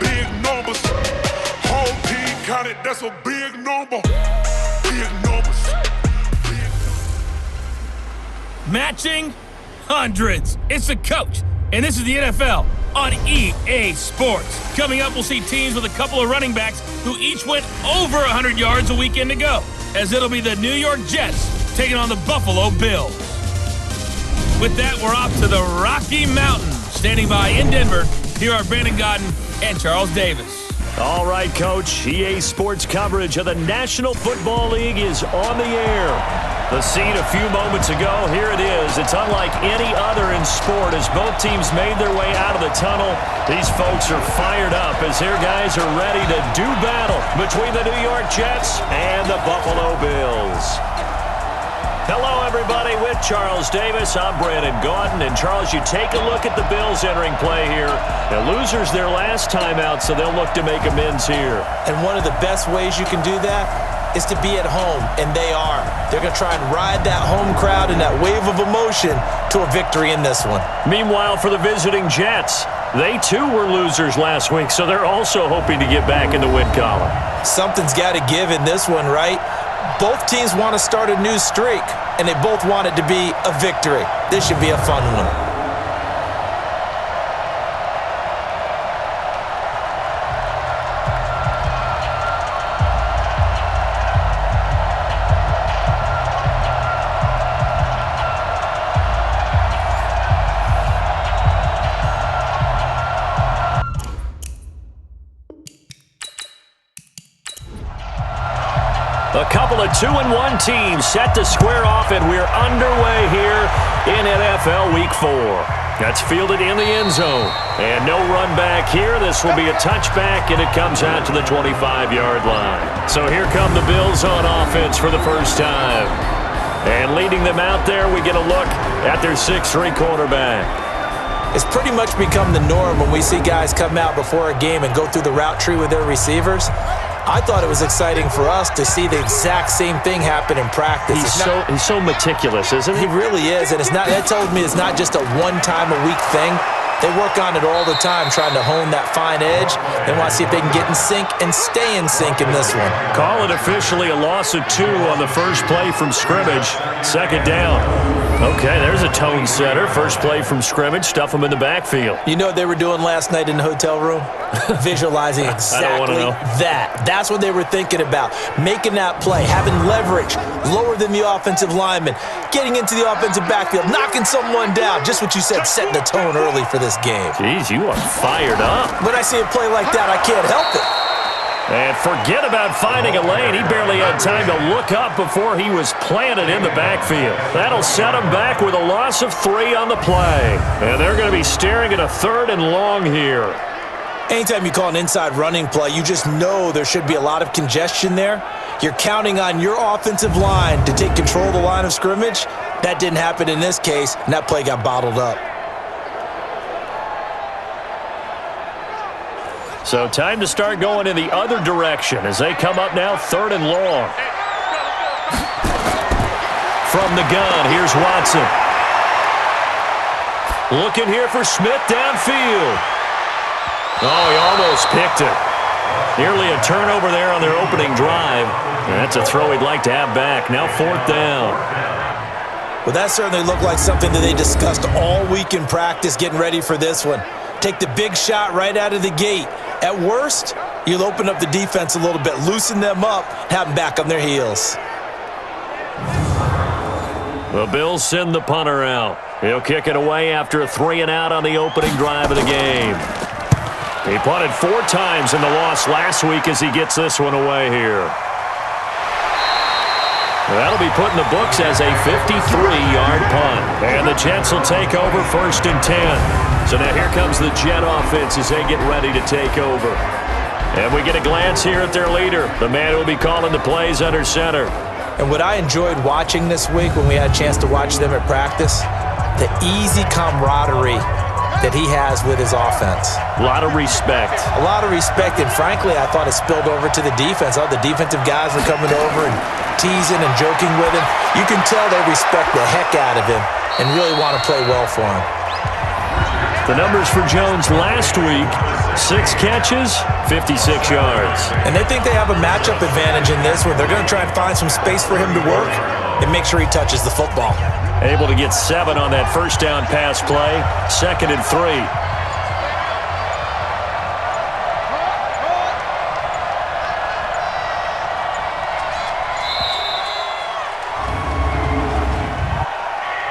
big numbers. Whole team counted, that's a big number. Big numbers. Matching hundreds. It's the coach, and this is the NFL on EA Sports. Coming up, we'll see teams with a couple of running backs who each went over 100 yards a weekend ago, as it'll be the New York Jets taking on the Buffalo Bills. With that, we're off to the Rocky Mountains. Standing by in Denver, here are Brandon Godden and Charles Davis. All right, Coach. EA Sports coverage of the National Football League is on the air. The scene a few moments ago, here it is. It's unlike any other in sport as both teams made their way out of the tunnel. These folks are fired up as their guys are ready to do battle between the New York Jets and the Buffalo Bills. Hello, everybody. With Charles Davis, I'm Brandon Gaudin. And, Charles, you take a look at the Bills entering play here. The losers their last time out, so they'll look to make amends here. And one of the best ways you can do that is to be at home, and they are. They're going to try and ride that home crowd and that wave of emotion to a victory in this one. Meanwhile, for the visiting Jets, they, too, were losers last week, so they're also hoping to get back in the win column. Something's got to give in this one, right? Both teams want to start a new streak, and they both want it to be a victory. This should be a fun one. A couple of 2-1 teams set to square off, and we're underway here in NFL Week 4. That's fielded in the end zone. And no run back here. This will be a touchback, and it comes out to the 25-yard line. So here come the Bills on offense for the first time. And leading them out there, we get a look at their 6'3 quarterback. It's pretty much become the norm when we see guys come out before a game and go through the route tree with their receivers. I thought it was exciting for us to see the exact same thing happen in practice. He's so meticulous, isn't he? He really is, and that tells me it's not just a one-time-a-week thing. They work on it all the time, trying to hone that fine edge. They want to see if they can get in sync and stay in sync in this one. Call it officially a loss of 2 on the first play from scrimmage. Second down. Okay, there's a tone setter. First play from scrimmage, stuff them in the backfield. You know what they were doing last night in the hotel room? Visualizing exactly that. That's what they were thinking about. Making that play, having leverage, lower than the offensive lineman, getting into the offensive backfield, knocking someone down. Just what you said, setting the tone early for this game. Jeez, you are fired up. When I see a play like that, I can't help it. And forget about finding a lane. He barely had time to look up before he was planted in the backfield. That'll set him back with a loss of 3 on the play. And they're going to be staring at a 3rd and long here. Anytime you call an inside running play, you just know there should be a lot of congestion there. You're counting on your offensive line to take control of the line of scrimmage. That didn't happen in this case, and that play got bottled up. So time to start going in the other direction as they come up now 3rd and long. From the gun, here's Watson. Looking here for Smith downfield. Oh, he almost picked it. Nearly a turnover there on their opening drive. And that's a throw he'd like to have back. Now 4th down. Well, that certainly looked like something that they discussed all week in practice getting ready for this one. Take the big shot right out of the gate. At worst, you'll open up the defense a little bit, loosen them up, have them back on their heels. The Bills send the punter out. He'll kick it away after a 3-and-out on the opening drive of the game. He punted 4 times in the loss last week as he gets this one away here. That'll be put in the books as a 53-yard punt. And the Jets will take over 1st and 10. So now here comes the Jet offense as they get ready to take over. And we get a glance here at their leader, the man who will be calling the plays under center. And what I enjoyed watching this week when we had a chance to watch them at practice, the easy camaraderie that he has with his offense. A lot of respect. A lot of respect, and frankly, I thought it spilled over to the defense. All the defensive guys were coming over and teasing and joking with him. You can tell they respect the heck out of him and really want to play well for him. The numbers for Jones last week, 6 catches, 56 yards. And they think they have a matchup advantage in this one. They're going to try and find some space for him to work and make sure he touches the football. Able to get 7 on that first down pass play. 2nd and 3.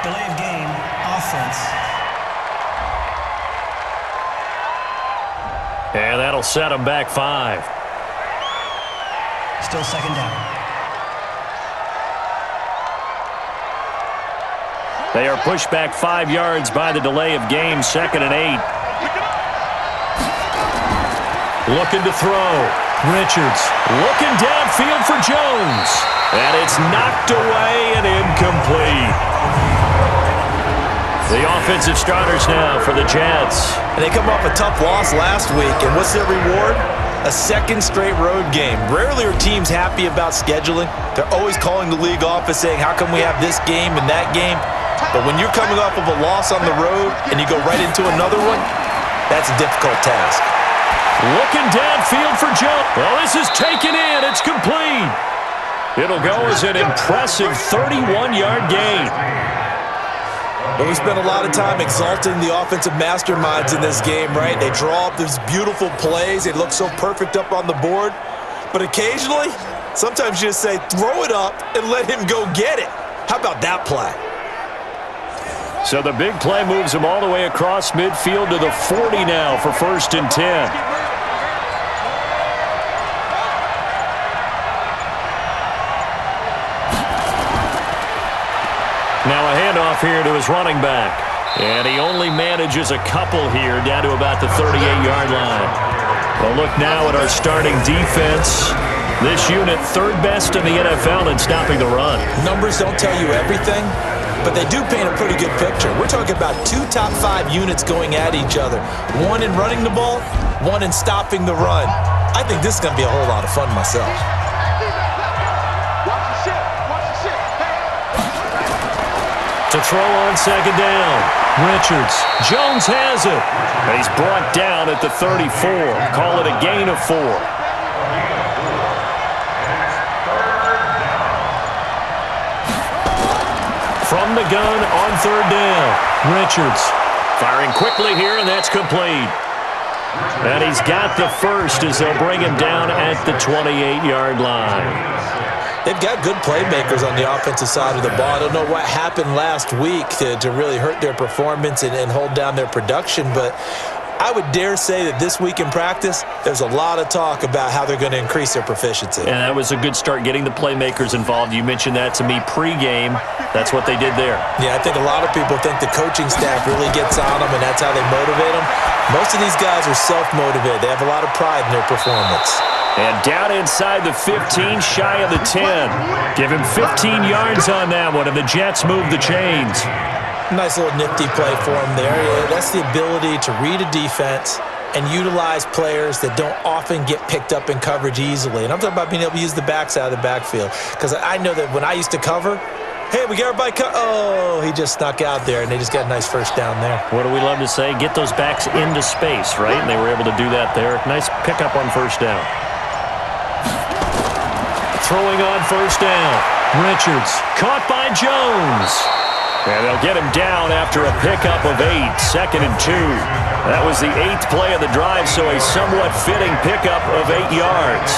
Delay of game, offense. And that'll set him back 5. Still 2nd down. They are pushed back 5 yards by the delay of game. 2nd and 8. Looking to throw. Richards looking downfield for Jones. And it's knocked away and incomplete. The offensive starters now for the Jets. And they come off a tough loss last week. And what's their reward? A 2nd straight road game. Rarely are teams happy about scheduling. They're always calling the league office saying, how come we have this game and that game? But when you're coming off of a loss on the road and you go right into another one, that's a difficult task. Looking downfield for Jones. Well, this is taken in. It's complete. It'll go as an impressive 31-yard gain. But we spent a lot of time exalting the offensive masterminds in this game, right? They draw up these beautiful plays. They look so perfect up on the board. But occasionally, sometimes you just say, throw it up and let him go get it. How about that play? So the big play moves him all the way across midfield to the 40 now for 1st and 10. Now a handoff here to his running back. And he only manages a couple here down to about the 38-yard line. Well, look now at our starting defense. This unit 3rd best in the NFL in stopping the run. Numbers don't tell you everything, but they do paint a pretty good picture. We're talking about 2 top 5 units going at each other. 1 in running the ball, 1 in stopping the run. I think this is going to be a whole lot of fun myself. To throw on 2nd down. Richards. Jones has it. And he's brought down at the 34. Call it a gain of 4. From the gun on 3rd down. Richards firing quickly here, and that's complete. And he's got the first as they'll bring him down at the 28-yard line. They've got good playmakers on the offensive side of the ball. I don't know what happened last week to really hurt their performance and hold down their production, but I would dare say that this week in practice, there's a lot of talk about how they're going to increase their proficiency. And that was a good start, getting the playmakers involved. You mentioned that to me pregame. That's what they did there. Yeah, I think a lot of people think the coaching staff really gets on them, and that's how they motivate them. Most of these guys are self-motivated. They have a lot of pride in their performance. And down inside the 15, shy of the 10. Give him 15 yards on that one, and the Jets move the chains. Nice little nifty play for him there. Yeah, that's the ability to read a defense and utilize players that don't often get picked up in coverage easily. And I'm talking about being able to use the backside of the backfield. Because I know that when I used to cover, hey, we got everybody oh, he just snuck out there, and they just got a nice first down there. What do we love to say? Get those backs into space, right? And they were able to do that there. Nice pickup on 1st down. Throwing on 1st down. Richards caught by Jones. And they'll get him down after a pickup of 8. 2nd and 2. That was the 8th play of the drive, so a somewhat fitting pickup of 8 yards.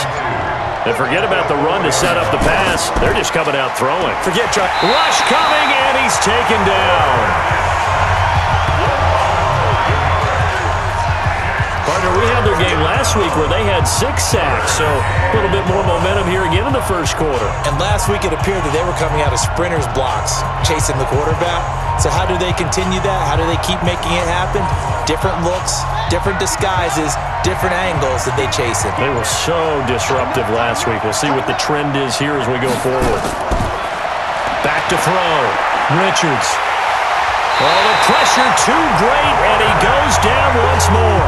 And forget about the run to set up the pass. They're just coming out throwing. Forget Chuck. Rush coming, and he's taken down. Partner, we had their game last week where they had 6 sacks, so a little bit more momentum here again in the 1st quarter. And last week it appeared that they were coming out of sprinters blocks, chasing the quarterback. So how do they continue that? How do they keep making it happen? Different looks, different disguises, different angles that they chase it. They were so disruptive last week. We'll see what the trend is here as we go forward. Back to throw. Richards. Oh, the pressure too great, and he goes down once more.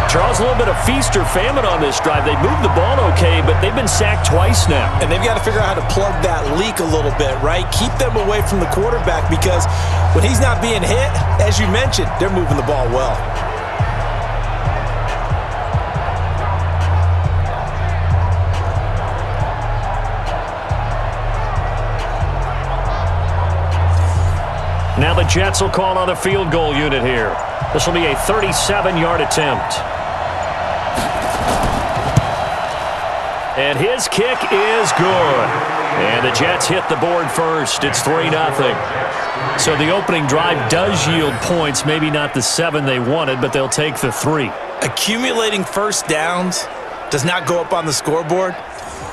Charles, was a little bit of feast or famine on this drive. They moved the ball okay, but they've been sacked twice now. And they've got to figure out how to plug that leak a little bit, right? Keep them away from the quarterback because when he's not being hit, as you mentioned, they're moving the ball well. Now the Jets will call on the field goal unit here. This will be a 37-yard attempt. And his kick is good. And the Jets hit the board first. It's 3-0. So the opening drive does yield points. Maybe not the 7 they wanted, but they'll take the 3. Accumulating first downs does not go up on the scoreboard,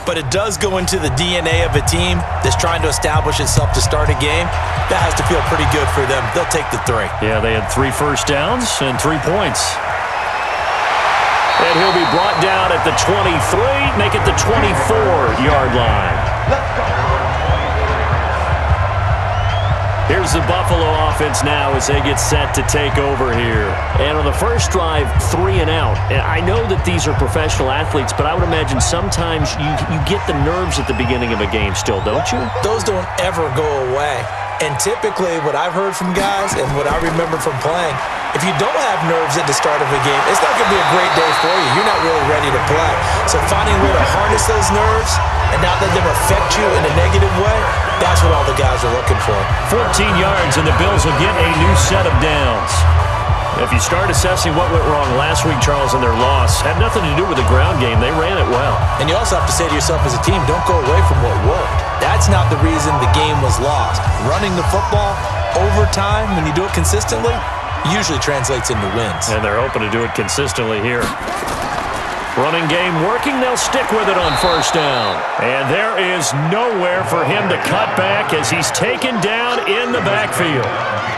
but it does go into the DNA of a team that's trying to establish itself to start a game. That has to feel pretty good for them. They'll take the 3. Yeah, they had 3 first downs and 3 points. And he'll be brought down at the 23, make it the 24-yard line. Here's the Buffalo offense now as they get set to take over here. And on the first drive, 3 and out. And I know that these are professional athletes, but I would imagine sometimes you get the nerves at the beginning of a game still, don't you? Those don't ever go away. And typically what I've heard from guys and what I remember from playing, if you don't have nerves at the start of a game, it's not going to be a great day for you. You're not really ready to play. So finding a way to harness those nerves and not let them affect you in a negative way, that's what all the guys are looking for. 14 yards, and the Bills will get a new set of downs. If you start assessing what went wrong last week, Charles, in their loss, had nothing to do with the ground game. They ran it well. And you also have to say to yourself as a team, don't go away from what worked. That's not the reason the game was lost. Running the football over time, when you do it consistently, usually translates into wins. And they're hoping to do it consistently here. Running game working. They'll stick with it on first down. And there is nowhere for him to cut back as he's taken down in the backfield.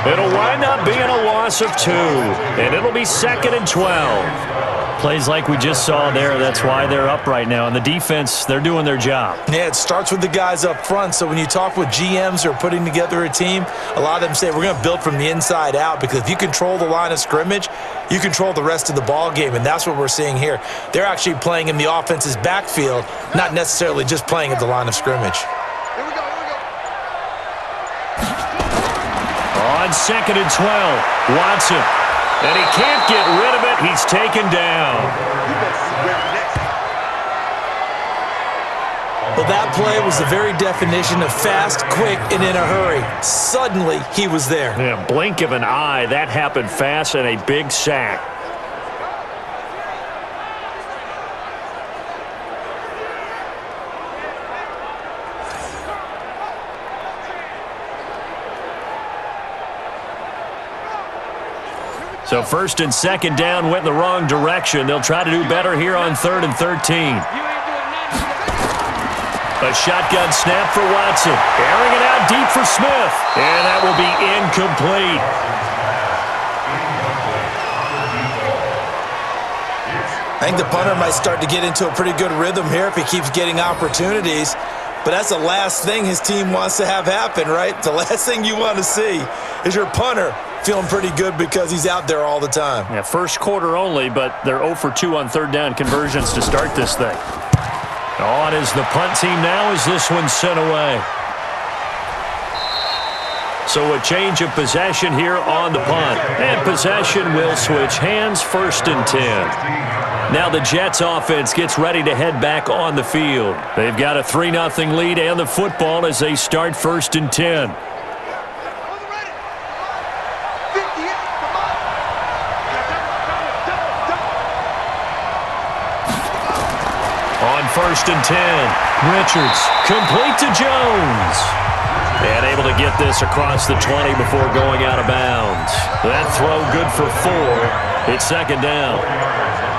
It'll wind up being a loss of 2. And it'll be 2nd and 12. Plays like we just saw there. That's why they're up right now. And the defense, they're doing their job. Yeah, it starts with the guys up front. So when you talk with GMs who are putting together a team, a lot of them say we're going to build from the inside out because if you control the line of scrimmage, you control the rest of the ball game, and that's what we're seeing here. They're actually playing in the offense's backfield, not necessarily just playing at the line of scrimmage. On 2nd and 12, Watson. And he can't get rid of it. He's taken down. Well, that play was the very definition of fast, quick, and in a hurry. Suddenly, he was there. Yeah, blink of an eye. That happened fast and a big sack. So 1st and 2nd down went in the wrong direction. They'll try to do better here on 3rd and 13. A shotgun snap for Watson. Airing it out deep for Smith. And that will be incomplete. I think the punter might start to get into a pretty good rhythm here if he keeps getting opportunities. But that's the last thing his team wants to have happen, right? The last thing you want to see is your punter feeling pretty good because he's out there all the time. Yeah, first quarter only, but they're 0 for 2 on 3rd down conversions to start this thing. On is the punt team now as this one's sent away. So a change of possession here on the punt. And possession will switch hands, 1st and 10. Now the Jets offense gets ready to head back on the field. They've got a 3-0 lead and the football as they start 1st and 10. On 1st and 10, Richards complete to Jones. And able to get this across the 20 before going out of bounds. That throw good for 4. It's 2nd down.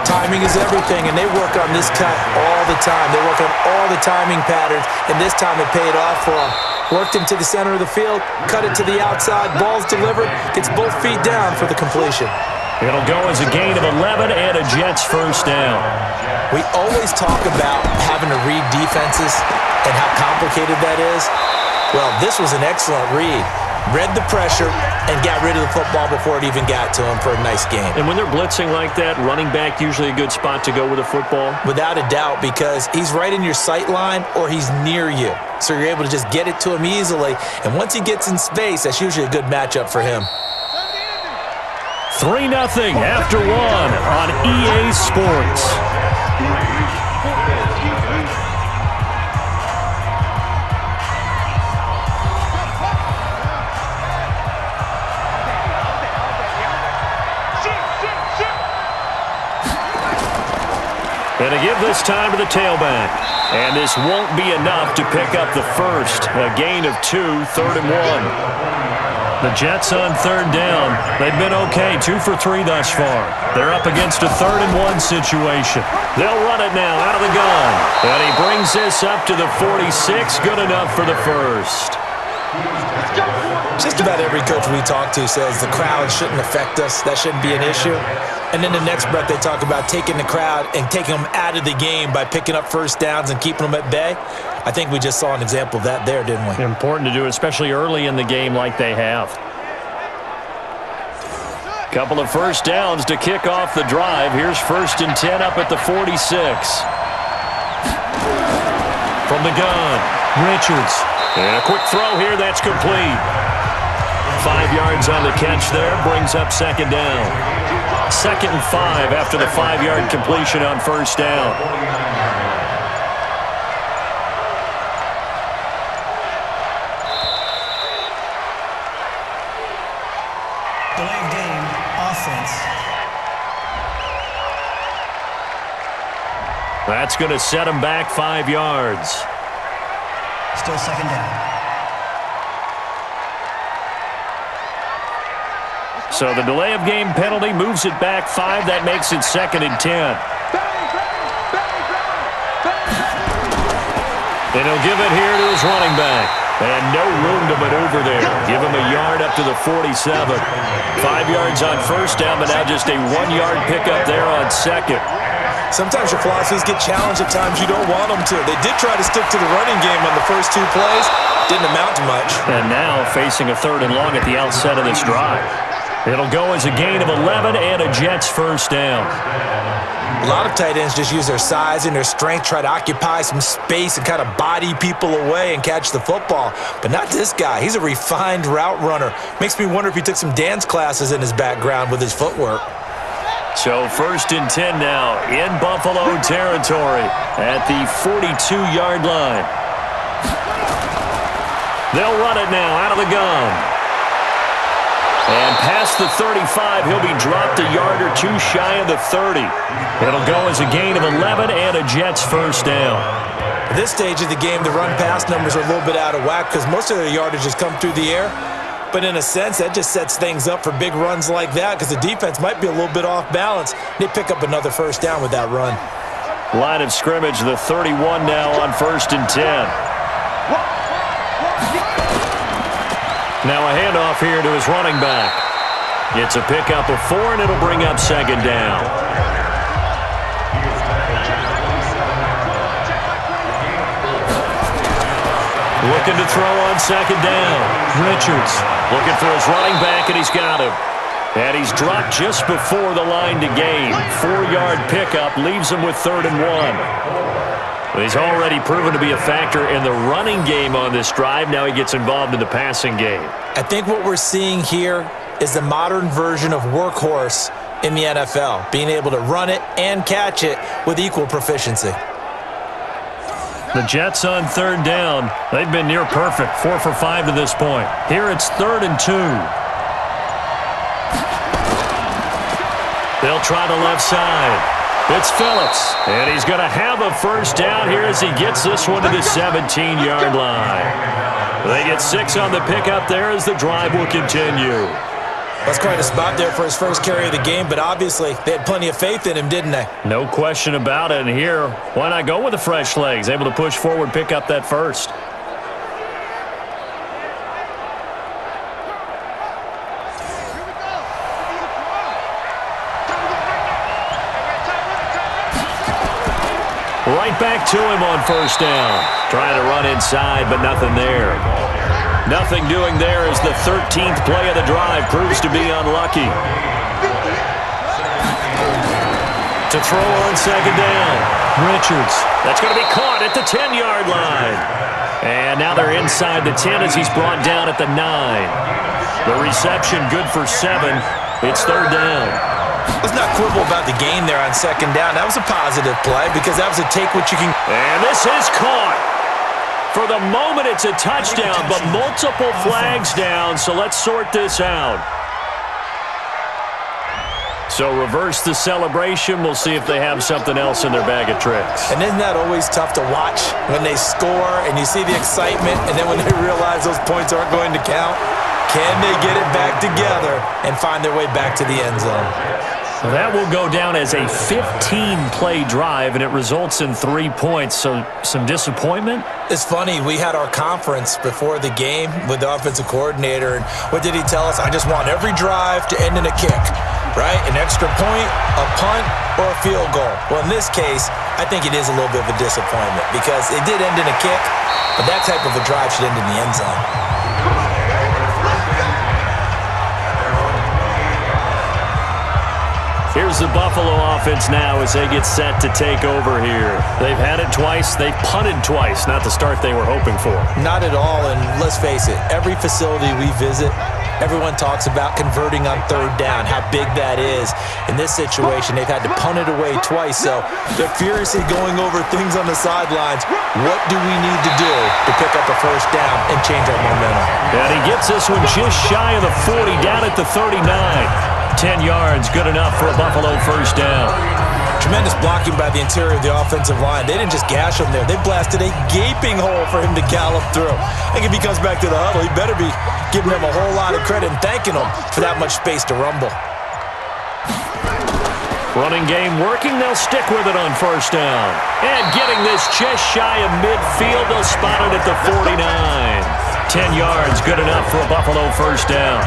Timing is everything, and they work on this cut all the time. They work on all the timing patterns, and this time it paid off for them. Worked him to the center of the field, cut it to the outside, ball's delivered, gets both feet down for the completion. It'll go as a gain of 11 and a Jets 1st down. We always talk about having to read defenses and how complicated that is. Well, this was an excellent read. read the pressure, and got rid of the football before it even got to him for a nice game. And when they're blitzing like that, running back usually a good spot to go with a football? Without a doubt, because he's right in your sight line or he's near you. So you're able to just get it to him easily. And once he gets in space, that's usually a good matchup for him. 3-0 after 1 on EA Sports. And to give this time to the tailback. And this won't be enough to pick up the first. A gain of 2, 3rd and 1. The Jets on 3rd down. They've been okay, 2 for 3 thus far. They're up against a 3rd and 1 situation. They'll run it now out of the gun. And he brings this up to the 46. Good enough for the first. Just about every coach we talk to says the crowd shouldn't affect us. That shouldn't be an issue. And then the next breath they talk about taking the crowd and taking them out of the game by picking up first downs and keeping them at bay. I think we just saw an example of that there, didn't we? Important to do, especially early in the game like they have. Couple of first downs to kick off the drive. Here's 1st and 10 up at the 46. From the gun, Richards. And a quick throw here, that's complete. 5 yards on the catch there, brings up 2nd down. 2nd and 5 after the 5-yard completion on 1st down. Delay of game, offense. That's going to set him back 5 yards. Still 2nd down. So the delay of game penalty moves it back 5. That makes it 2nd and 10. And he'll give it here to his running back. And no room to maneuver there. Give him a yard up to the 47. 5 yards on 1st down, but now just a 1-yard pickup there on 2nd. Sometimes your philosophies get challenged at times you don't want them to. They did try to stick to the running game on the first 2 plays. Didn't amount to much. And now facing a 3rd and long at the outset of this drive. It'll go as a gain of 11 and a Jets first down. A lot of tight ends just use their size and their strength, try to occupy some space and kind of body people away and catch the football. But not this guy. He's a refined route runner. Makes me wonder if he took some dance classes in his background with his footwork. So 1st and 10 now in Buffalo territory at the 42-yard line. They'll run it now out of the gun. And past the 35, he'll be dropped a yard or 2 shy of the 30. It'll go as a gain of 11 and a Jets first down. At this stage of the game, the run-pass numbers are a little bit out of whack because most of their yardage has come through the air. But in a sense, that just sets things up for big runs like that because the defense might be a little bit off balance. They pick up another first down with that run. Line of scrimmage, the 31 now on 1st and 10. Now a handoff here to his running back. It's a pickup of 4, and it'll bring up 2nd down. Looking to throw on 2nd down. Richards looking for his running back, and he's got him. And he's dropped just before the line to gain. 4-yard pickup leaves him with 3rd and 1. He's already proven to be a factor in the running game on this drive. Now he gets involved in the passing game. I think what we're seeing here is the modern version of workhorse in the NFL, being able to run it and catch it with equal proficiency. The Jets on 3rd down. They've been near perfect, 4 for 5 to this point. Here it's 3rd and 2. They'll try the left side. It's Phillips, and he's going to have a first down here as he gets this one to the 17-yard line. They get 6 on the pickup there as the drive will continue. That's quite a spot there for his first carry of the game, but obviously they had plenty of faith in him, didn't they? No question about it, and here, why not go with the fresh legs? Able to push forward, pick up that first. Right back to him on first down. Trying to run inside, but nothing there. Nothing doing there as the 13th play of the drive proves to be unlucky. To throw on second down. Richards. That's going to be caught at the 10-yard line. And now they're inside the 10 as he's brought down at the 9. The reception good for 7. It's third down. Let's not quibble about the gain there on second down. That was a positive play because that was a take what you can. And this is caught. For the moment, it's a touchdown, but multiple flags down, so let's sort this out. So reverse the celebration. We'll see if they have something else in their bag of tricks. And isn't that always tough to watch when they score and you see the excitement, and then when they realize those points aren't going to count? Can they get it back together and find their way back to the end zone? So that will go down as a 15-play drive, and it results in 3 points. So some disappointment? It's funny. We had our conference before the game with the offensive coordinator, and what did he tell us? I just want every drive to end in a kick, right? An extra point, a punt, or a field goal. Well, in this case, I think it is a little bit of a disappointment because it did end in a kick, but that type of a drive should end in the end zone. Here's the Buffalo offense now as they get set to take over here. They've had it twice. They've punted twice. Not the start they were hoping for. Not at all, and let's face it, every facility we visit, everyone talks about converting on third down, how big that is. In this situation, they've had to punt it away twice, so they're furiously going over things on the sidelines. What do we need to do to pick up a first down and change our momentum? And he gets this one just shy of the 40, down at the 39. 10 yards, good enough for a Buffalo first down. Tremendous blocking by the interior of the offensive line. They didn't just gash him there. They blasted a gaping hole for him to gallop through. I think if he comes back to the huddle, he better be giving them a whole lot of credit and thanking them for that much space to rumble. Running game working. They'll stick with it on first down. And getting this just shy of midfield, they'll spot it at the 49. 10 yards, good enough for a Buffalo first down.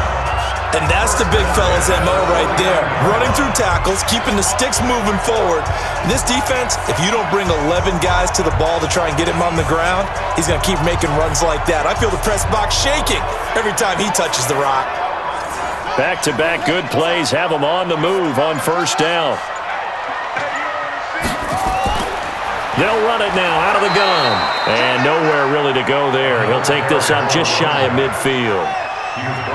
And that's the big fella's MO right there. Running through tackles, keeping the sticks moving forward. This defense, if you don't bring 11 guys to the ball to try and get him on the ground, he's going to keep making runs like that. I feel the press box shaking every time he touches the rock. Back-to-back good plays have him on the move on first down. They'll run it now out of the gun. And nowhere really to go there. He'll take this up just shy of midfield.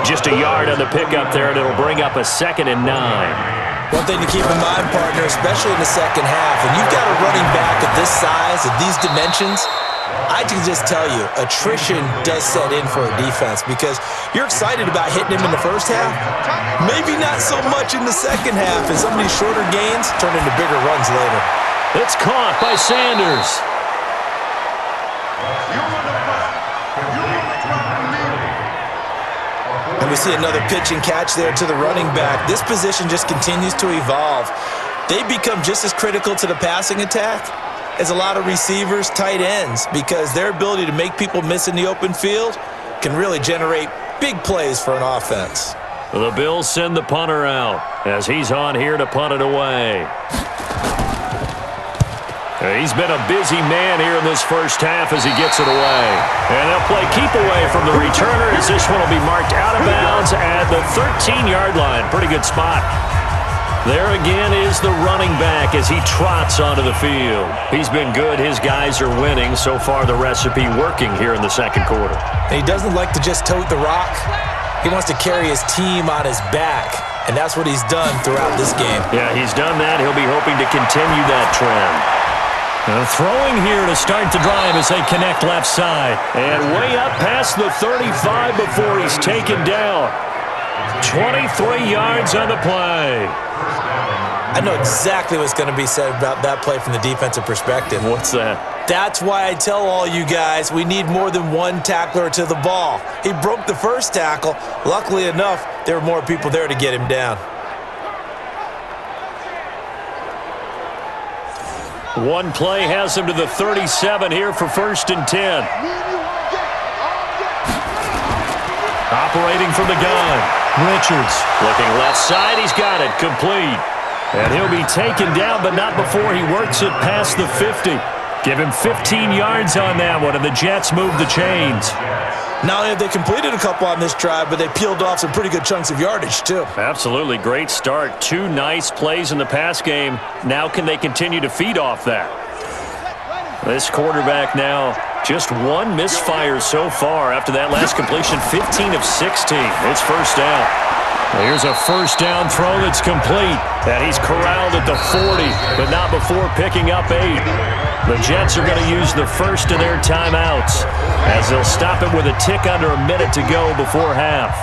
Just a yard on the pickup there, and it'll bring up a 2nd and 9. One thing to keep in mind, partner, especially in the second half, when you've got a running back of this size, of these dimensions, I can just tell you, attrition does set in for a defense because you're excited about hitting him in the first half. Maybe not so much in the second half, and some of these shorter gains turn into bigger runs later. It's caught by Sanders. And we see another pitch and catch there to the running back. This position just continues to evolve. They become just as critical to the passing attack as a lot of receivers, tight ends, because their ability to make people miss in the open field can really generate big plays for an offense. The Bills send the punter out as he's on here to punt it away. He's been a busy man here in this first half as he gets it away. And they'll play keep away from the returner as this one will be marked out of bounds at the 13-yard line. Pretty good spot. There again is the running back as he trots onto the field. He's been good. His guys are winning. So far, the recipe working here in the second quarter. And he doesn't like to just tote the rock. He wants to carry his team on his back. And that's what he's done throughout this game. Yeah, he's done that. He'll be hoping to continue that trend. Throwing here to start the drive as they connect left side. And way up past the 35 before he's taken down. 23 yards on the play. I know exactly what's going to be said about that play from the defensive perspective. What's that? That's why I tell all you guys we need more than one tackler to the ball. He broke the first tackle. Luckily enough, there were more people there to get him down. One play has him to the 37 here for 1st and 10. Operating from the gun. Richards looking left side. He's got it complete. And he'll be taken down, but not before he works it past the 50. Give him 15 yards on that one, and the Jets move the chains. Not only have they completed a couple on this drive, but they peeled off some pretty good chunks of yardage, too. Absolutely. Great start. 2 nice plays in the pass game. Now can they continue to feed off that? This quarterback now, just 1 misfire so far after that last completion, 15 of 16. It's first down. Here's a first down throw that's complete. And he's corralled at the 40, but not before picking up 8. The Jets are going to use the first of their timeouts as they'll stop it with a tick under a minute to go before half.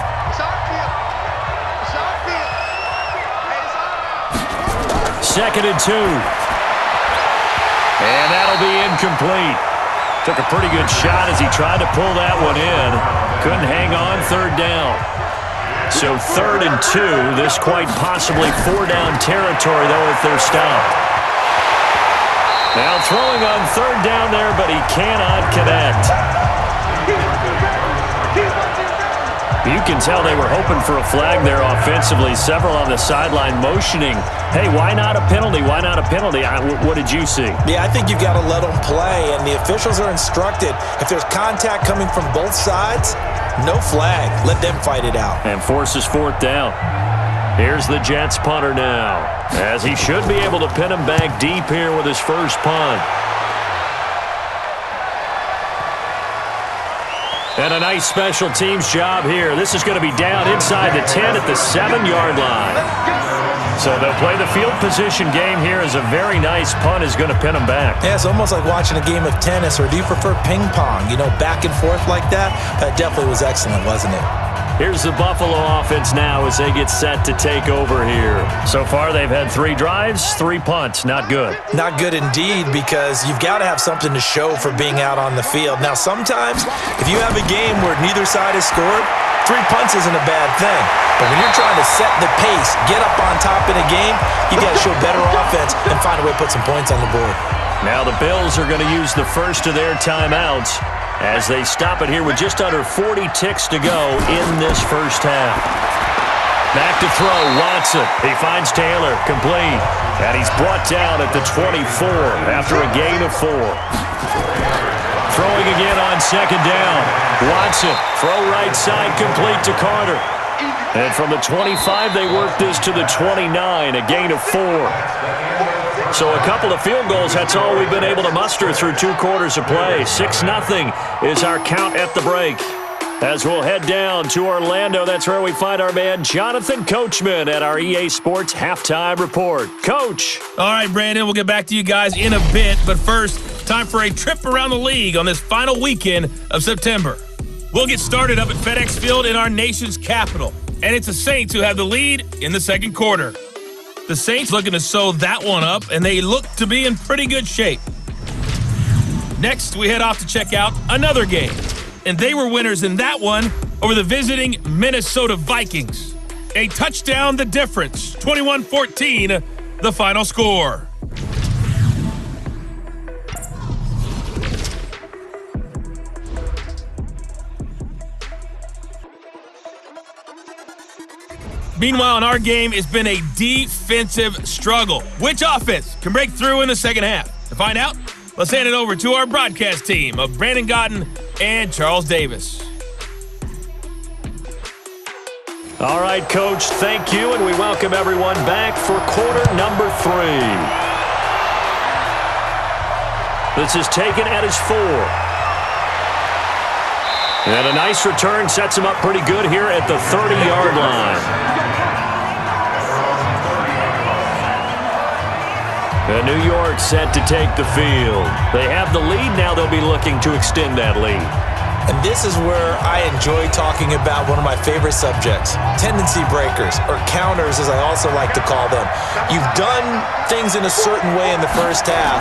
2nd and 2. And that'll be incomplete. Took a pretty good shot as he tried to pull that one in. Couldn't hang on 3rd down. So 3rd and 2. This quite possibly 4-down territory, though, if they're stopped. Now throwing on 3rd down there, but he cannot connect. You can tell they were hoping for a flag there offensively. Several on the sideline motioning, hey, why not a penalty? Why not a penalty? What did you see? Yeah, I think you've got to let them play, and the officials are instructed, if there's contact coming from both sides, no flag. Let them fight it out. And forces 4th down. Here's the Jets punter now, as he should be able to pin him back deep here with his first punt. And a nice special teams job here. This is going to be down inside the 10 at the 7-yard line. So they'll play the field position game here as a very nice punt is going to pin him back. Yeah, it's almost like watching a game of tennis, or do you prefer ping pong? You know, back and forth like that? That definitely was excellent, wasn't it? Here's the Buffalo offense now as they get set to take over here. So far, they've had 3 drives, 3 punts. Not good. Not good indeed, because you've got to have something to show for being out on the field. Now, sometimes, if you have a game where neither side has scored, 3 punts isn't a bad thing. But when you're trying to set the pace, get up on top in a game, you got to show better offense and find a way to put some points on the board. Now the Bills are going to use the first of their timeouts as they stop it here with just under 40 ticks to go in this first half. Back to throw, Watson. He finds Taylor, complete. And he's brought down at the 24 after a gain of 4. Throwing again on 2nd down. Watson, throw right side, complete to Carter. And from the 25, they work this to the 29, a gain of 4. So a couple of field goals, that's all we've been able to muster through 2 quarters of play. 6-0 is our count at the break. As we'll head down to Orlando, that's where we find our man Jonathan Coachman at our EA Sports Halftime Report. Coach. All right, Brandon, we'll get back to you guys in a bit. But first, time for a trip around the league on this final weekend of September. We'll get started up at FedEx Field in our nation's capital. And it's the Saints who have the lead in the 2nd quarter. The Saints looking to sew that one up, and they look to be in pretty good shape. Next, we head off to check out another game. And they were winners in that one over the visiting Minnesota Vikings. A touchdown the difference, 21-14, the final score. Meanwhile, in our game, it's been a defensive struggle. Which offense can break through in the second half? To find out, let's hand it over to our broadcast team of Brandon Godden and Charles Davis. All right, Coach, thank you, and we welcome everyone back for quarter number 3. This is taken at his 4. And a nice return sets him up pretty good here at the 30-yard line. And New York set to take the field. They have the lead now. They'll be looking to extend that lead. And this is where I enjoy talking about one of my favorite subjects, tendency breakers, or counters as I also like to call them. You've done things in a certain way in the first half,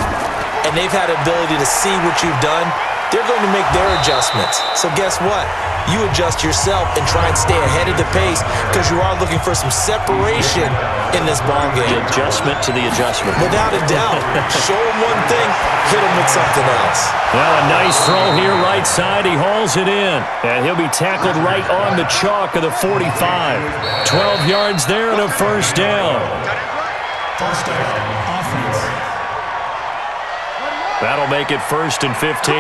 and they've had the ability to see what you've done. They're going to make their adjustments. So guess what? You adjust yourself and try and stay ahead of the pace because you are looking for some separation in this ball game. The adjustment to the adjustment. Without a doubt. Show him one thing, hit him with something else. Well, a nice throw here right side. He hauls it in. And he'll be tackled right on the chalk of the 45. 12 yards there and a first down. First down, offense. That'll make it 1st and 15.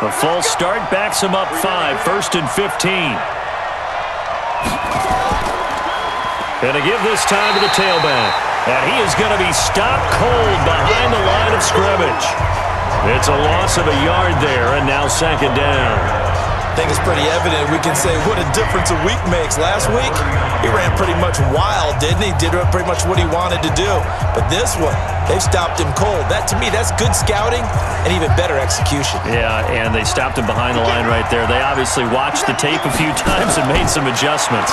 A false start backs him up 5. 1st and 15. And to give this time to the tailback. And he is going to be stopped cold behind the line of scrimmage. It's a loss of a yard there, and now 2nd down. I think it's pretty evident. We can say what a difference a week makes. Last week, he ran pretty much wild, didn't he? Did pretty much what he wanted to do. But this one, they've stopped him cold. That, to me, that's good scouting and even better execution. Yeah, and they stopped him behind the line right there. They obviously watched the tape a few times and made some adjustments.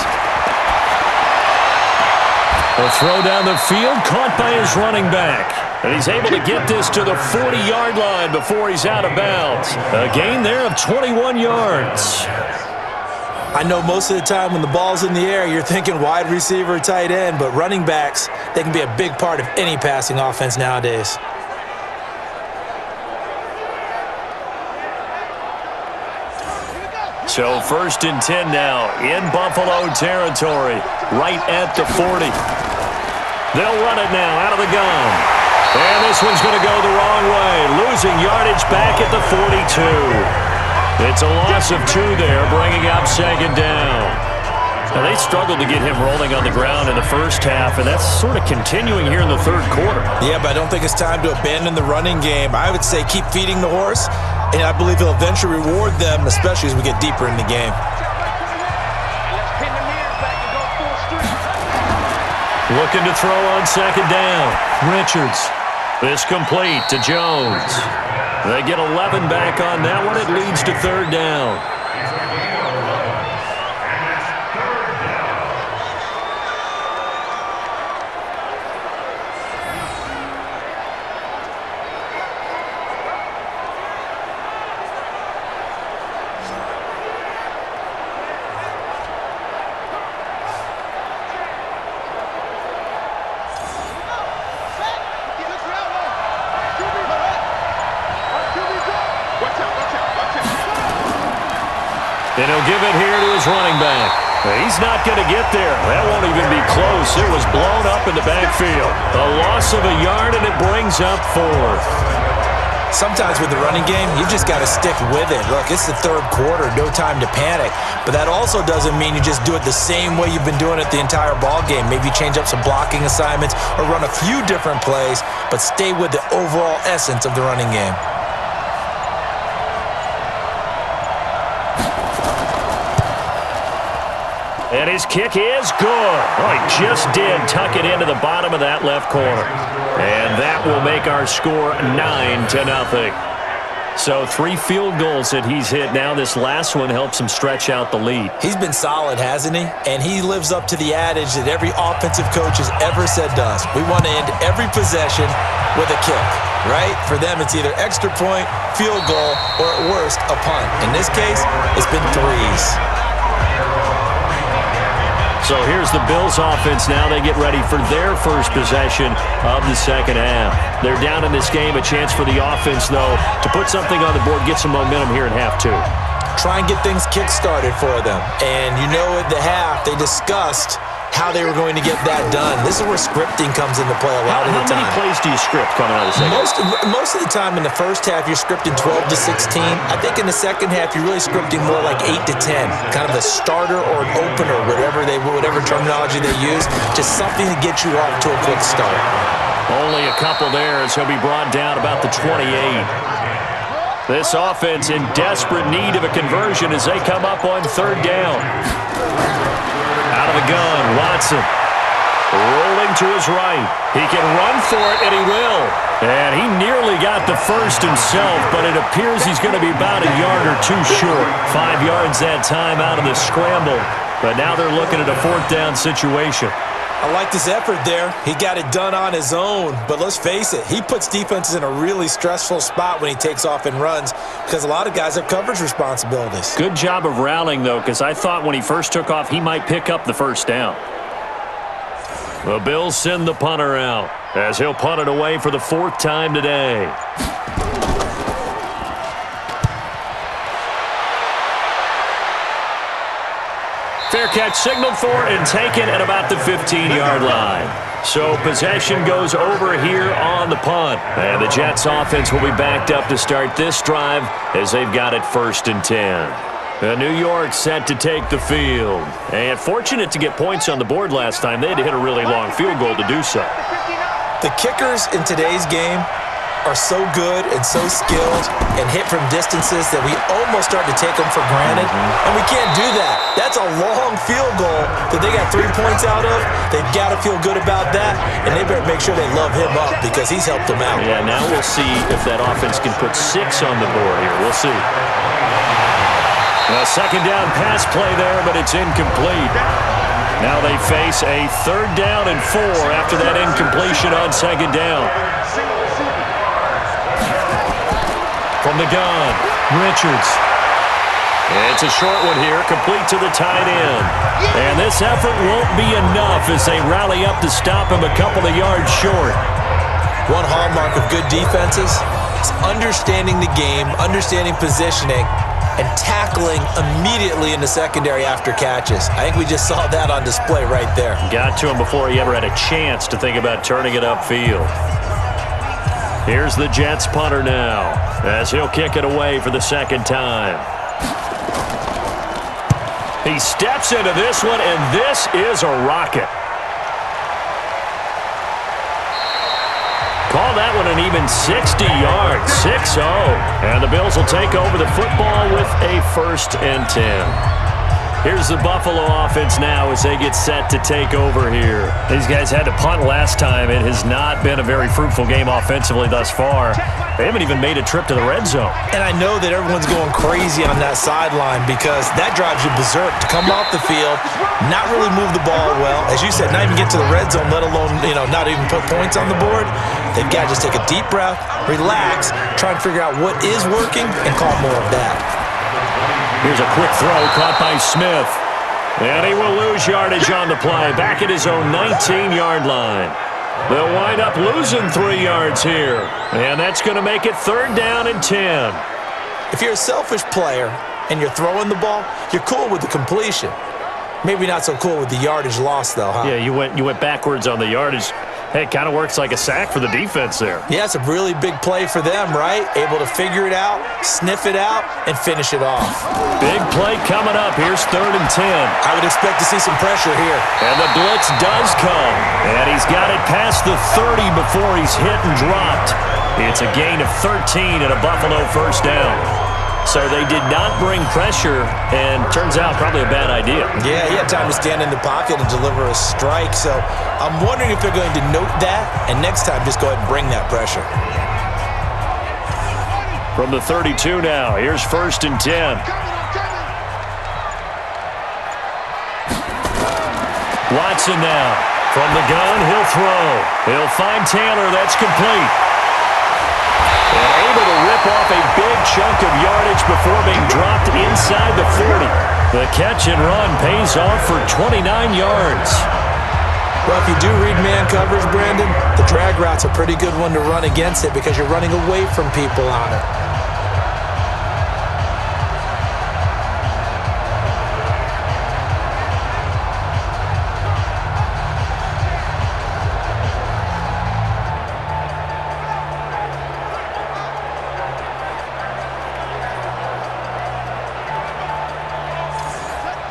A throw down the field, caught by his running back. And he's able to get this to the 40-yard line before he's out of bounds. A gain there of 21 yards. I know most of the time when the ball's in the air, you're thinking wide receiver, tight end, but running backs, they can be a big part of any passing offense nowadays. So 1st and 10 now in Buffalo territory, right at the 40. They'll run it now out of the gun. And this one's going to go the wrong way, losing yardage back at the 42. It's a loss of 2 there, bringing up 2nd down. Now, they struggled to get him rolling on the ground in the first half, and that's sort of continuing here in the 3rd quarter. Yeah, but I don't think it's time to abandon the running game. I would say keep feeding the horse, and I believe he'll eventually reward them, especially as we get deeper in the game. Looking to throw on 2nd down. Richards. This complete to Jones. They get 11 back on that one. It leads to 3rd down. And he'll give it here to his running back. He's not going to get there. That won't even be close. It was blown up in the backfield. A loss of a yard, and it brings up 4th. Sometimes with the running game, you just got to stick with it. Look, it's the 3rd quarter, no time to panic. But that also doesn't mean you just do it the same way you've been doing it the entire ball game. Maybe change up some blocking assignments or run a few different plays, but stay with the overall essence of the running game. And his kick is good. Oh, he just did tuck it into the bottom of that left corner. And that will make our score 9-0. So 3 field goals that he's hit. Now this last one helps him stretch out the lead. He's been solid, hasn't he? And he lives up to the adage that every offensive coach has ever said to us. We want to end every possession with a kick, right? For them, it's either extra point, field goal, or at worst, a punt. In this case, it's been 3s. So here's the Bills offense now. They get ready for their first possession of the 2nd half. They're down in this game. A chance for the offense, though, to put something on the board, get some momentum here in half 2. Try and get things kick-started for them. And you know at the half, they discussed how they were going to get that done. This is where scripting comes into play a lot of the time. How many plays do you script coming out of the 2nd? Most of the time in the first half, you're scripting 12 to 16. I think in the 2nd half, you're really scripting more like 8 to 10. Kind of a starter or an opener, whatever terminology they use. Just something to get you off to a quick start. Only a couple there as he'll be brought down about the 28. This offense in desperate need of a conversion as they come up on 3rd down. Out of the gun, Watson. Rolling to his right. He can run for it, and he will. And he nearly got the first himself, but it appears he's going to be about a yard or 2 short. 5 yards that time out of the scramble. But now they're looking at a 4th down situation. I like this effort there. He got it done on his own. But let's face it, he puts defenses in a really stressful spot when he takes off and runs because a lot of guys have coverage responsibilities. Good job of rallying, though, because I thought when he first took off, he might pick up the 1st down. The Bills send the punter out as he'll punt it away for the 4th time today. Fair catch signaled for and taken at about the 15-yard line. So possession goes over here on the punt. And the Jets offense will be backed up to start this drive as they've got it 1st and 10. New York set to take the field. And fortunate to get points on the board last time. They had to hit a really long field goal to do so. The kickers in today's game are so good and so skilled and hit from distances that we almost start to take them for granted. And we can't do that. That's a long field goal that they got 3 points out of. They've got to feel good about that, and they better make sure they love him up because he's helped them out. Yeah, now we'll see if that offense can put 6 on the board here. We'll see. A second down pass play there, but it's incomplete. Now they face a 3rd down and 4 after that incompletion on 2nd down. From the gun, Richards. It's a short one here, complete to the tight end. And this effort won't be enough as they rally up to stop him a couple of yards short. One hallmark of good defenses is understanding the game, understanding positioning, and tackling immediately in the secondary after catches. I think we just saw that on display right there. Got to him before he ever had a chance to think about turning it upfield. Here's the Jets punter now as he'll kick it away for the 2nd time. He steps into this one, and this is a rocket. Call that one an even 60 yards, 6-0. And the Bills will take over the football with a 1st and 10. Here's the Buffalo offense now as they get set to take over here. These guys had to punt last time. It has not been a very fruitful game offensively thus far. They haven't even made a trip to the red zone. And I know that everyone's going crazy on that sideline because that drives you berserk to come off the field, not really move the ball well. As you said, not even get to the red zone, let alone, not even put points on the board. They've got to just take a deep breath, relax, try and figure out what is working, and call more of that. Here's a quick throw caught by Smith. And he will lose yardage on the play, back at his own 19-yard line. They'll wind up losing 3 yards here. And that's going to make it 3rd down and 10. If you're a selfish player and you're throwing the ball, you're cool with the completion. Maybe not so cool with the yardage loss, though, huh? Yeah, you went backwards on the yardage. Hey, it kind of works like a sack for the defense there. Yeah, it's a really big play for them, right? Able to figure it out, sniff it out, and finish it off. Big play coming up. Here's 3rd and 10. I would expect to see some pressure here. And the blitz does come. And he's got it past the 30 before he's hit and dropped. It's a gain of 13 and a Buffalo 1st down. So they did not bring pressure, and turns out probably a bad idea. Yeah, he had time to stand in the pocket and deliver a strike. So I'm wondering if they're going to note that, and next time just go ahead and bring that pressure. From the 32 now, here's 1st and 10. Watson now. From the gun, he'll throw. He'll find Taylor. That's complete. And able to rip off a big chunk of yardage before being dropped inside the 40. The catch and run pays off for 29 yards. Well, if you do read man coverage, Brandon, the drag route's a pretty good one to run against it because you're running away from people on it.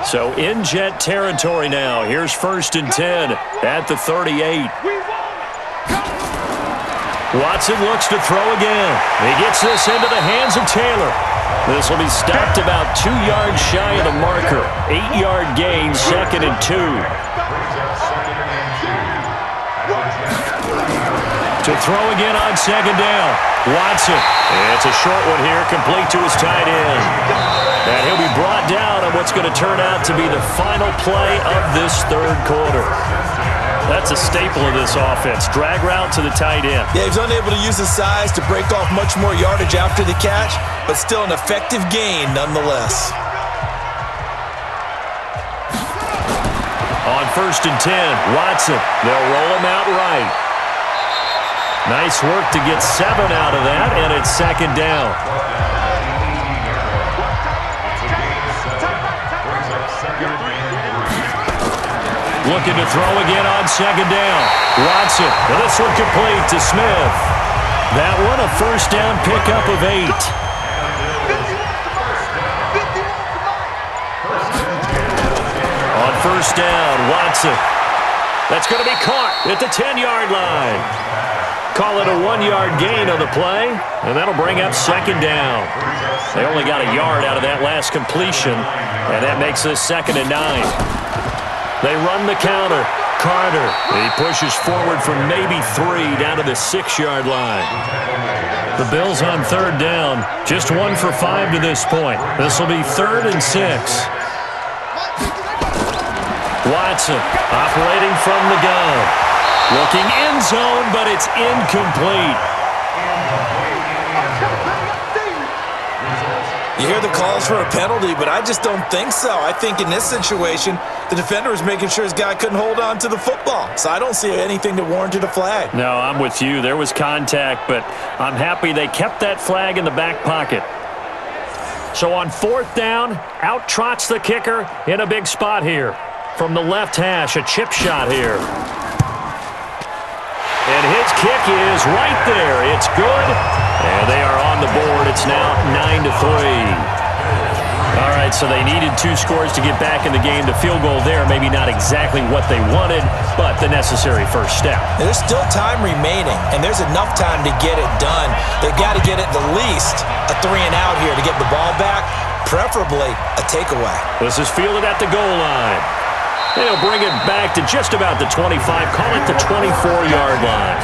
So in Jet territory now. Here's 1st and 10 at the 38. Watson looks to throw again. He gets this into the hands of Taylor. This will be stopped about 2 yards shy of the marker. 8-yard gain, 2nd and 2. To throw again on 2nd down. Watson. It's a short one here, complete to his tight end. And he'll be brought down on what's going to turn out to be the final play of this 3rd quarter. That's a staple of this offense. Drag route to the tight end. Yeah, he's unable to use his size to break off much more yardage after the catch, but still an effective gain nonetheless. On 1st and 10, Watson. They'll roll him out right. Nice work to get 7 out of that, and it's 2nd down. Looking to throw again on second down. Watson, and this one complete to Smith. That one a first down pickup of 8. On first down, Watson. That's going to be caught at the 10-yard line. Call it a 1-yard gain on the play, and that'll bring up second down. They only got a yard out of that last completion, and that makes this 2nd and 9. They run the counter. Carter, he pushes forward from maybe 3 down to the 6-yard line. The Bills on third down, just 1 for 5 to this point. This will be 3rd and 6. Watson operating from the gun. Looking end zone, but it's incomplete. You hear the calls for a penalty, but I just don't think so. I think in this situation, the defender was making sure his guy couldn't hold on to the football. So I don't see anything that warranted a flag. No, I'm with you. There was contact, but I'm happy they kept that flag in the back pocket. So on 4th down, out trots the kicker in a big spot here. From the left hash, a chip shot here. And his kick is right there. It's good. And they are on the board. It's now 9-3. All right, so they needed 2 scores to get back in the game. The field goal there, maybe not exactly what they wanted, but the necessary first step. There's still time remaining, and there's enough time to get it done. They've got to get at the least a 3-and-out here to get the ball back, preferably a takeaway. This is fielded at the goal line. They'll bring it back to just about the 25. Call it the 24-yard line.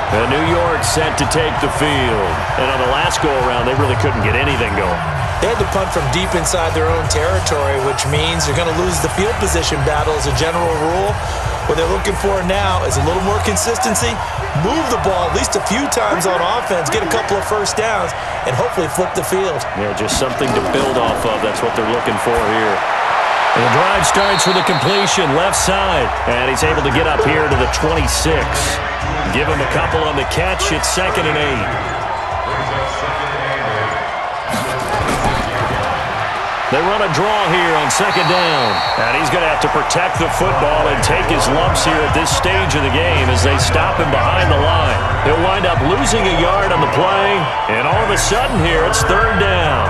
And New York set to take the field. And on the last go-around, they really couldn't get anything going. They had to punt from deep inside their own territory, which means they're going to lose the field position battle as a general rule. What they're looking for now is a little more consistency, move the ball at least a few times on offense, get a couple of first downs, and hopefully flip the field. Yeah, just something to build off of. That's what they're looking for here. And the drive starts with a completion left side. And he's able to get up here to the 26. Give him a couple on the catch. It's 2nd and 8. They run a draw here on 2nd down. And he's going to have to protect the football and take his lumps here at this stage of the game as they stop him behind the line. He'll wind up losing a yard on the play. And all of a sudden here, it's 3rd down.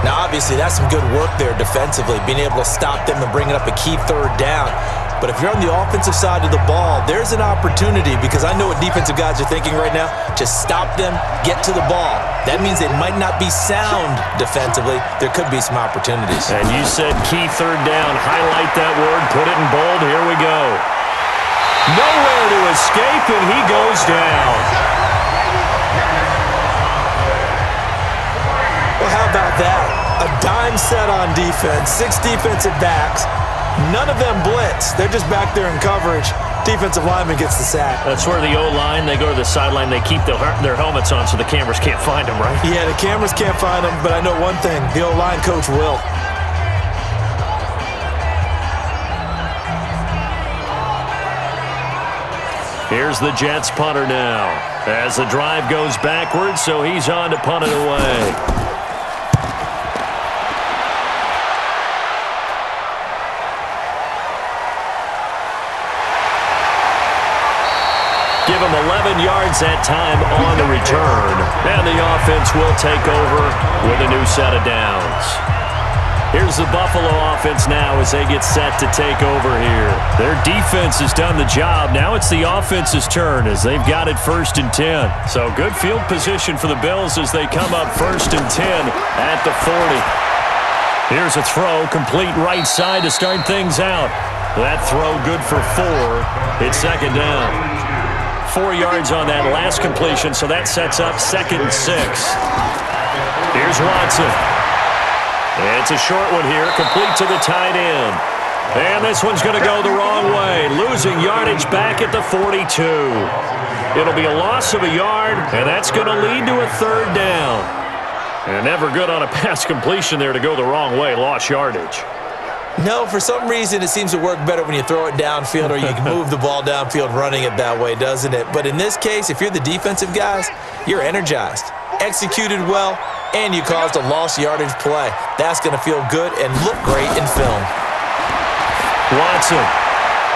Now, obviously, that's some good work there defensively, being able to stop them and bringing up a key 3rd down. But if you're on the offensive side of the ball, there's an opportunity, because I know what defensive guys are thinking right now. Just stop them, get to the ball. That means they might not be sound defensively. There could be some opportunities. And you said key 3rd down. Highlight that word. Put it in bold. Here we go. Nowhere to escape, and he goes down. Well, how about that? A dime set on defense, 6 defensive backs. None of them blitz. They're just back there in coverage. Defensive lineman gets the sack. That's where the O-line, they go to the sideline, they keep their helmets on so the cameras can't find them, right? Yeah, the cameras can't find them, but I know one thing. The O-line coach will. Here's the Jets punter now. As the drive goes backwards, so he's on to punt it away. Give him 11 yards that time on the return. And the offense will take over with a new set of downs. Here's the Buffalo offense now as they get set to take over here. Their defense has done the job. Now it's the offense's turn as they've got it 1st and 10. So good field position for the Bills as they come up 1st and 10 at the 40. Here's a throw, complete right side to start things out. That throw good for 4. It's 2nd down. 4 yards on that last completion, so that sets up 2nd and 6. Here's Watson. It's a short one here, complete to the tight end. And this one's going to go the wrong way, losing yardage back at the 42. It'll be a loss of a yard, and that's going to lead to a 3rd down. And never good on a pass completion there to go the wrong way, lost yardage. No, for some reason it seems to work better when you throw it downfield or you can move the ball downfield running it that way, doesn't it? But in this case, if you're the defensive guys, you're energized. Executed well, and you caused a lost yardage play. That's going to feel good and look great in film. Watson.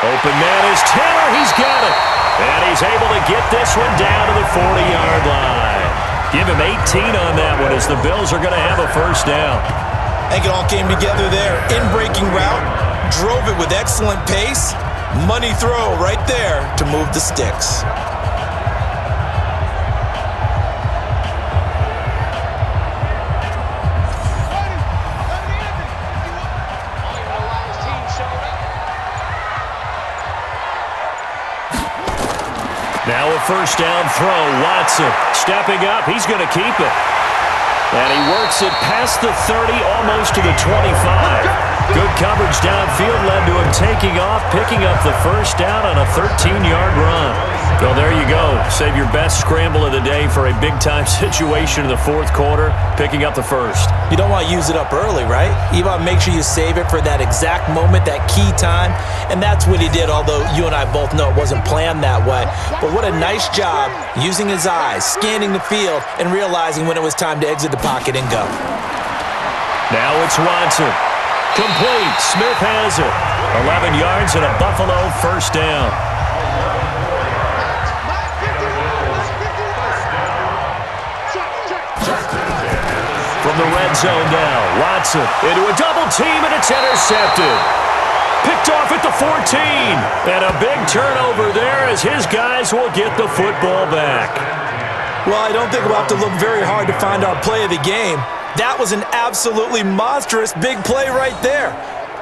Open man is Taylor. He's got it. And he's able to get this one down to the 40-yard line. Give him 18 on that one as the Bills are going to have a first down. I think it all came together there. In-breaking route, drove it with excellent pace. Money throw right there to move the sticks. Now a first down throw. Watson stepping up. He's going to keep it. And he works it past the 30, almost to the 25. Good coverage downfield led to him taking off, picking up the first down on a 13-yard run. Well, there you go. Save your best scramble of the day for a big-time situation in the fourth quarter, picking up the first. You don't want to use it up early, right? You want to make sure you save it for that exact moment, that key time. And that's what he did, although you and I both know it wasn't planned that way. But what a nice job using his eyes, scanning the field, and realizing when it was time to exit the pocket and go. Now it's Watson. Complete. Smith has it. 11 yards and a Buffalo first down. From the red zone now, Watson into a double team, and it's intercepted. Picked off at the 14. And a big turnover there as his guys will get the football back. Well, I don't think we'll have to look very hard to find our play of the game. That was an absolutely monstrous big play right there.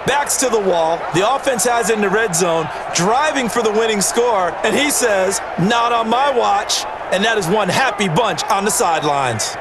Backs to the wall. The offense has it in the red zone, driving for the winning score, and he says, not on my watch. And that is one happy bunch on the sidelines.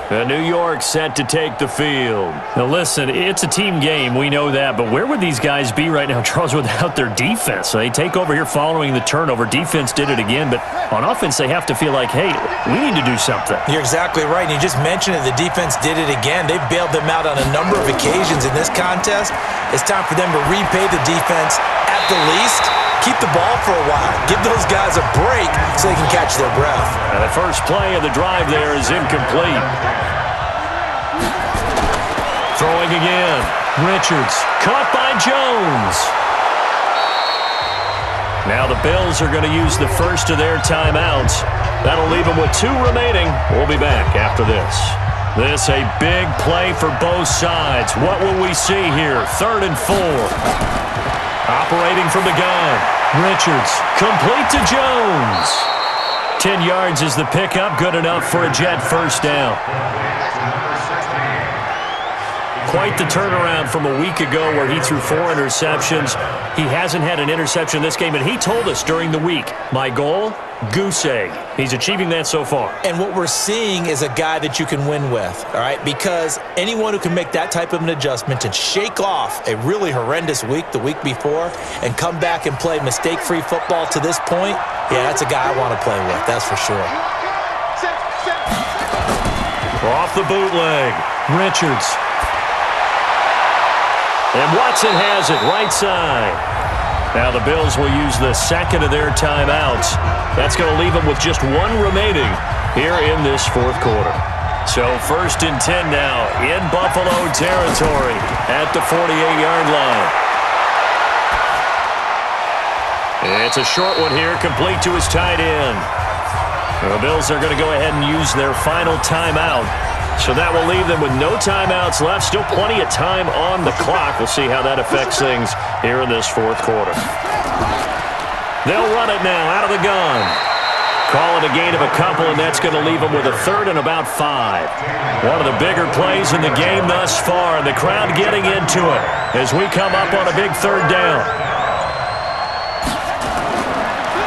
New York set to take the field. Now listen, it's a team game, we know that, but where would these guys be right now, Charles, without their defense? So they take over here following the turnover. Defense did it again, but on offense they have to feel like, hey, we need to do something. You're exactly right, and you just mentioned it. The defense did it again. They've bailed them out on a number of occasions in this contest. It's time for them to repay the defense at the least. Keep the ball for a while. Give those guys a break so they can catch their breath. And the first play of the drive there is incomplete. Throwing again. Richards caught by Jones. Now the Bills are going to use the first of their timeouts. That'll leave them with 2 remaining. We'll be back after this. This a big play for both sides. What will we see here? 3rd and 4. Operating from the gun. Richards complete to Jones. 10 yards is the pickup. Good enough for a Jet first down. Quite the turnaround from a week ago where he threw 4 interceptions. He hasn't had an interception this game, and he told us during the week, my goal, goose egg. He's achieving that so far. And what we're seeing is a guy that you can win with, all right? Because anyone who can make that type of an adjustment and shake off a really horrendous week the week before and come back and play mistake-free football to this point, yeah, that's a guy I want to play with, that's for sure. Off the bootleg, Richards. And Watson has it right side. Now the Bills will use the second of their timeouts. That's going to leave them with just 1 remaining here in this fourth quarter. So 1st and 10 now in Buffalo territory at the 48-yard line. It's a short one here, complete to his tight end. The Bills are going to go ahead and use their final timeout. So that will leave them with no timeouts left. Still plenty of time on the clock. We'll see how that affects things here in this fourth quarter. They'll run it now out of the gun. Call it a gain of a couple, and that's going to leave them with a 3rd and about 5. One of the bigger plays in the game thus far, and the crowd getting into it as we come up on a big 3rd down.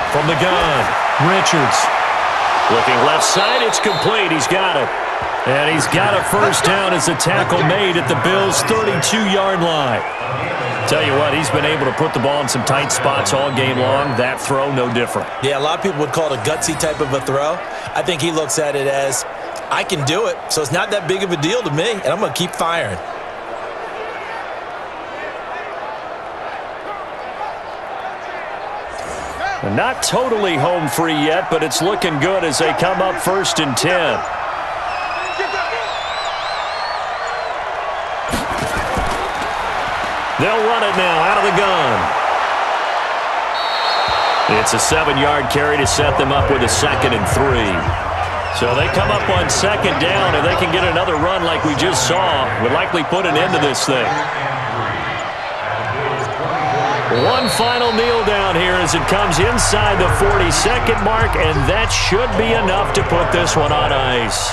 From the gun, Richards. Looking left side, it's complete. He's got it. And he's got a first down as a tackle made at the Bills' 32-yard line. Tell you what, he's been able to put the ball in some tight spots all game long. That throw, no different. Yeah, a lot of people would call it a gutsy type of a throw. I think he looks at it as, I can do it, so it's not that big of a deal to me, and I'm going to keep firing. Not totally home free yet, but it's looking good as they come up 1st and 10. They'll run it now out of the gun. It's a 7-yard carry to set them up with a 2nd and 3. So they come up on 2nd down, and they can get another run like we just saw. Would likely put an end to this thing. One final kneel down here as it comes inside the 40-second mark, and that should be enough to put this one on ice.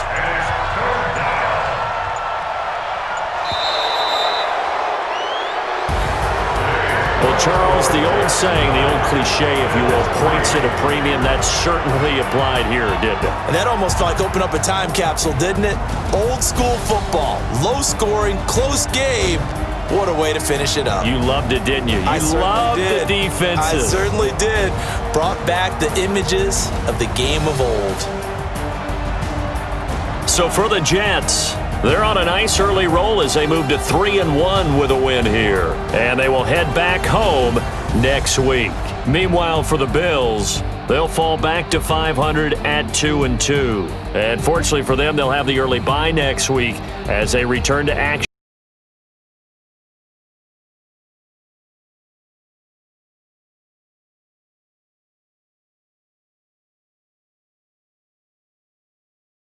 Well, Charles, the old saying, the old cliche, if you will, points at a premium, that certainly applied here, didn't it? And that almost felt like opened up a time capsule, didn't it? Old school football, low scoring, close game. What a way to finish it up. You loved it, didn't you? You loved the defenses. I certainly did. Brought back the images of the game of old. So for the Jets, they're on a nice early roll as they move to 3-1 with a win here. And they will head back home next week. Meanwhile, for the Bills, they'll fall back to 500 at 2-2. And fortunately for them, they'll have the early bye next week as they return to action.